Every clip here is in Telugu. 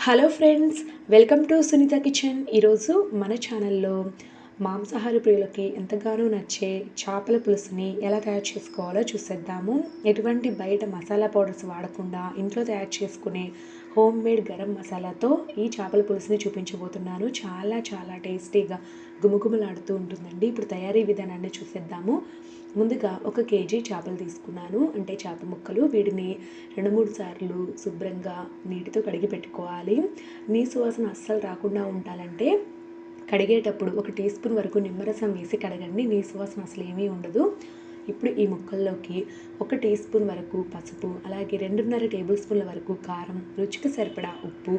Hello friends, welcome to Sunitha kitchen. ఈరోజు మన ఛానల్లో మాంసాహార ప్రియులకి ఎంతగానో నచ్చే చేపల పులుసుని ఎలా తయారు చేసుకోవాలో చూసేద్దాము. ఎటువంటి బయట మసాలా పౌడర్స్ వాడకుండా ఇంట్లో తయారు చేసుకునే హోమ్ మేడ్ గరం మసాలాతో ఈ చేపల పులుసుని చూపించబోతున్నాను. చాలా చాలా టేస్టీగా గుమగుమలాడుతూ ఉంటుందండి. ఇప్పుడు తయారీ విధానాన్ని చూసేద్దాము. ముందుగా 1 కేజీ చేపలు తీసుకున్నాను, అంటే చేప ముక్కలు. వీటిని 2-3 సార్లు శుభ్రంగా నీటితో కడిగి పెట్టుకోవాలి. నీసు వాసన అస్సలు రాకుండా ఉండాలంటే కడిగేటప్పుడు 1 టీ స్పూన్ వరకు నిమ్మరసం వేసి కడగండి. నీసు వాసన అసలు ఏమీ ఉండదు. ఇప్పుడు ఈ ముక్కల్లోకి 1 టీ స్పూన్ వరకు పసుపు, అలాగే 2.5 టేబుల్ స్పూన్ల వరకు కారం, రుచికి సరిపడా ఉప్పు,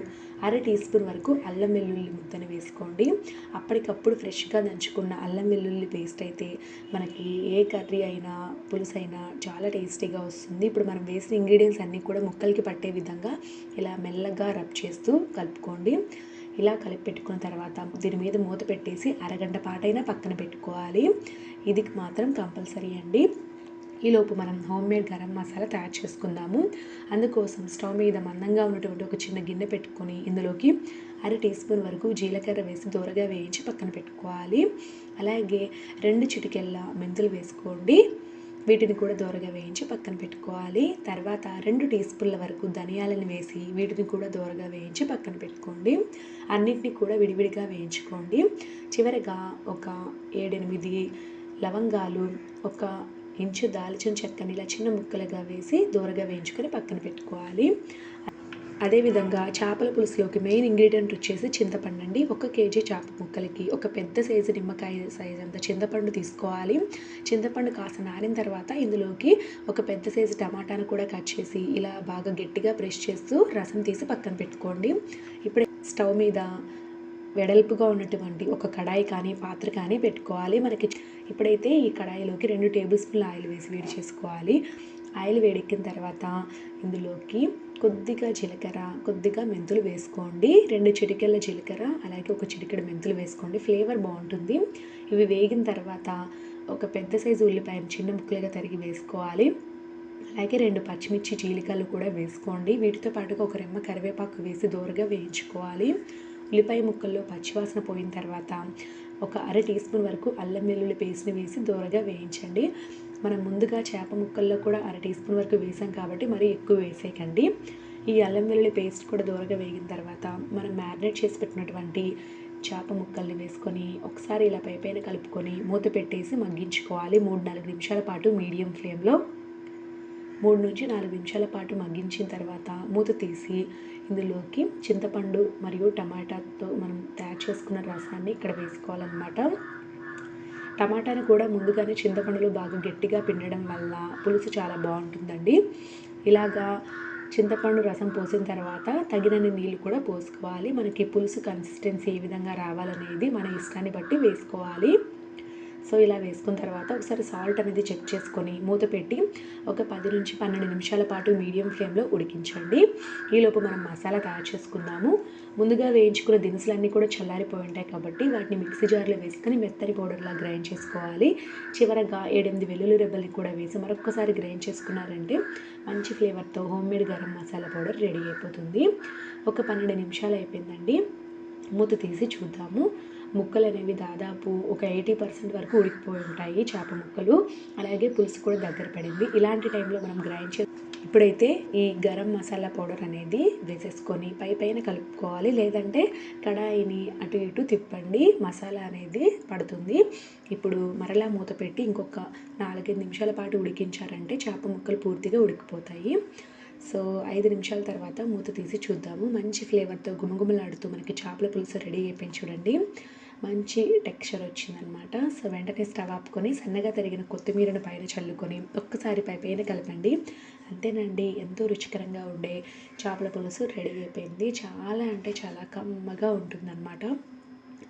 1/2 టీ స్పూన్ వరకు అల్లం వెల్లుల్లి ముద్దని వేసుకోండి. అప్పటికప్పుడు ఫ్రెష్గా దంచుకున్న అల్లం వెల్లుల్లి పేస్ట్ అయితే మనకి ఏ కర్రీ అయినా పులుసు అయినా చాలా టేస్టీగా వస్తుంది. ఇప్పుడు మనం వేసిన ఇంగ్రీడియంట్స్ అన్నీ కూడా ముక్కలకి పట్టే విధంగా ఇలా మెల్లగా రబ్ చేస్తూ కలుపుకోండి. ఇలా కలిపి పెట్టుకున్న తర్వాత దీని మీద మూత పెట్టేసి అరగంట పాటైనా పక్కన పెట్టుకోవాలి. ఇది మాత్రం కంపల్సరీ అండి. ఈలోపు మనం హోమ్ మేడ్ గరం మసాలా తయారు చేసుకుందాము. అందుకోసం స్టవ్ మీద మందంగా ఉన్నటువంటి ఒక చిన్న గిన్నె పెట్టుకొని ఇందులోకి 1/2 టీ స్పూన్ వరకు జీలకర్ర వేసి దూరగా వేయించి పక్కన పెట్టుకోవాలి. అలాగే 2 చిటికెళ్ళ మెంతులు వేసుకోండి. వీటిని కూడా దూరగా వేయించి పక్కన పెట్టుకోవాలి. తర్వాత 2 టీ స్పూన్ల వరకు ధనియాలను వేసి వీటిని కూడా దూరగా వేయించి పక్కన పెట్టుకోండి. అన్నిటిని కూడా విడివిడిగా వేయించుకోండి. చివరగా ఒక 7-8 లవంగాలు, 1 ఇంచు దాల్చిన చెక్కని ఇలా చిన్న ముక్కలుగా వేసి దూరగా వేయించుకొని పక్కన పెట్టుకోవాలి. అదేవిధంగా చేపల పులుసులోకి మెయిన్ ఇంగ్రీడియంట్ వచ్చేసి చింతపండు అండి. 1 కేజీ చేప ముక్కలకి ఒక పెద్ద సైజు నిమ్మకాయ సైజు అంత చింతపండు తీసుకోవాలి. చింతపండు కాస్త నానిన తర్వాత ఇందులోకి ఒక పెద్ద సైజు టమాటాను కూడా కట్ చేసి ఇలా బాగా గట్టిగా ప్రెస్ చేస్తూ రసం తీసి పక్కన పెట్టుకోండి. ఇప్పుడు స్టవ్ మీద వెడల్పుగా ఉన్నటువంటి ఒక కడాయి కానీ పాత్ర కానీ పెట్టుకోవాలి. ఇప్పుడైతే ఈ కడాయిలోకి 2 టేబుల్ స్పూన్ల ఆయిల్ వేసి వేడి చేసుకోవాలి. ఆయిల్ వేడెక్కిన తర్వాత ఇందులోకి కొద్దిగా జీలకర్ర, కొద్దిగా మెంతులు వేసుకోండి. 2 చిటికెళ్ళ జీలకర్ర, అలాగే 1 చిటికెడు మెంతులు వేసుకోండి. ఫ్లేవర్ బాగుంటుంది. ఇవి వేగిన తర్వాత ఒక పెద్ద సైజు ఉల్లిపాయను చిన్న ముక్కలుగా తరిగి వేసుకోవాలి. అలాగే 2 పచ్చిమిర్చి చీలికలు కూడా వేసుకోండి. వీటితో పాటుగా 1 రెమ్మ కరివేపాకు వేసి దూరగా వేయించుకోవాలి. ఉల్లిపాయ ముక్కల్లో పచ్చివాసన పోయిన తర్వాత ఒక 1/2 టీ స్పూన్ వరకు అల్లం వెల్లుల్లి పేస్ట్ని వేసి దూరగా వేయించండి. మనం ముందుగా చేప ముక్కల్లో కూడా 1/2 టీ స్పూన్ వరకు వేసాం కాబట్టి మరీ ఎక్కువ వేసేయకండి. ఈ అల్లం వెల్లుల్లి పేస్ట్ కూడా దూరగా వేగిన తర్వాత మనం మ్యారినేట్ చేసి పెట్టినటువంటి చేప ముక్కల్ని వేసుకొని ఒకసారి ఇలా పైన కలుపుకొని మూత పెట్టేసి మగ్గించుకోవాలి. 3-4 నిమిషాల పాటు మీడియం ఫ్లేమ్లో 3-4 నిమిషాల పాటు మగ్గించిన తర్వాత మూత తీసి ఇందులోకి చింతపండు మరియు టమాటాతో మనం తయారు చేసుకున్న రసాన్ని ఇక్కడ వేసుకోవాలన్నమాట. టమాటాను కూడా ముందుగానే చింతపండులో బాగా గట్టిగా పిండడం వల్ల పులుసు చాలా బాగుంటుందండి. ఇలాగా చింతపండు రసం పోసిన తర్వాత తగినన్ని నీళ్ళు కూడా పోసుకోవాలి. మనకి పులుసు కన్సిస్టెన్సీ ఏ విధంగా రావాలనేది మన ఇష్టాన్ని బట్టి వేసుకోవాలి. సో ఇలా వేసుకున్న తర్వాత ఒకసారి సాల్ట్ అనేది చెక్ చేసుకొని మూత పెట్టి ఒక 10-12 నిమిషాల పాటు మీడియం ఫ్లేమ్లో ఉడికించండి. ఈలోపు మనం మసాలా తయారు చేసుకుందాము. ముందుగా వేయించుకున్న దినుసులన్నీ కూడా చల్లారిపోయి ఉంటాయి కాబట్టి వాటిని మిక్సీ జార్లో వేసుకొని మెత్తని పౌడర్లా గ్రైండ్ చేసుకోవాలి. చివరగా 7-8 వెల్లుల్లి రెబ్బల్ని కూడా వేసి మరొకసారి గ్రైండ్ చేసుకున్నారంటే మంచి ఫ్లేవర్తో home made garam masala powder ready అయిపోతుంది. ఒక 12 నిమిషాలు అయిపోయిందండి. మూత తీసి చూద్దాము. ముక్కలు అనేవి దాదాపు ఒక 80% వరకు ఉడికిపోయి ఉంటాయి చేప ముక్కలు. అలాగే పులుసు కూడా దగ్గర పడింది. ఇలాంటి టైంలో మనం ఇప్పుడైతే ఈ గరం మసాలా పౌడర్ అనేది వేసేసుకొని పైన కలుపుకోవాలి. లేదంటే కడాయిని అటు ఇటు తిప్పండి, మసాలా అనేది పడుతుంది. ఇప్పుడు మరలా మూత పెట్టి ఇంకొక 4-5 నిమిషాల పాటు ఉడికించారంటే చేప ముక్కలు పూర్తిగా ఉడికిపోతాయి. సో 5 నిమిషాల తర్వాత మూత తీసి చూద్దాము. మంచి ఫ్లేవర్తో గుమగుమలాడుతూ మనకి చేపల పులుసు రెడీ అయిపోయింది చూడండి. మంచి టెక్స్చర్ వచ్చిందనమాట. సో వెంటనే స్టవ్ ఆపుకొని సన్నగా తరిగిన కొత్తిమీరను పైన చల్లుకొని ఒక్కసారి పైన కలపండి. అంతేనండి, ఎంతో రుచికరంగా ఉండే చేపల పులుసు రెడీ అయిపోయింది. చాలా అంటే చాలా కమ్మగా ఉంటుందన్నమాట.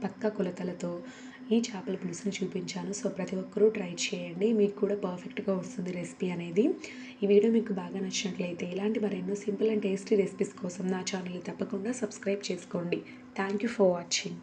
పక్కా కొలతలతో ఈ చేపల పులుసుని చూపించాను. సో ప్రతి ఒక్కరూ ట్రై చేయండి. మీకు కూడా పర్ఫెక్ట్గా వస్తుంది రెసిపీ అనేది. ఈ వీడియో మీకు బాగా నచ్చినట్లయితే ఇలాంటి మరెన్నో సింపుల్ అండ్ టేస్టీ రెసిపీస్ కోసం నా ఛానల్ని తప్పకుండా సబ్స్క్రైబ్ చేసుకోండి. Thank you for watching.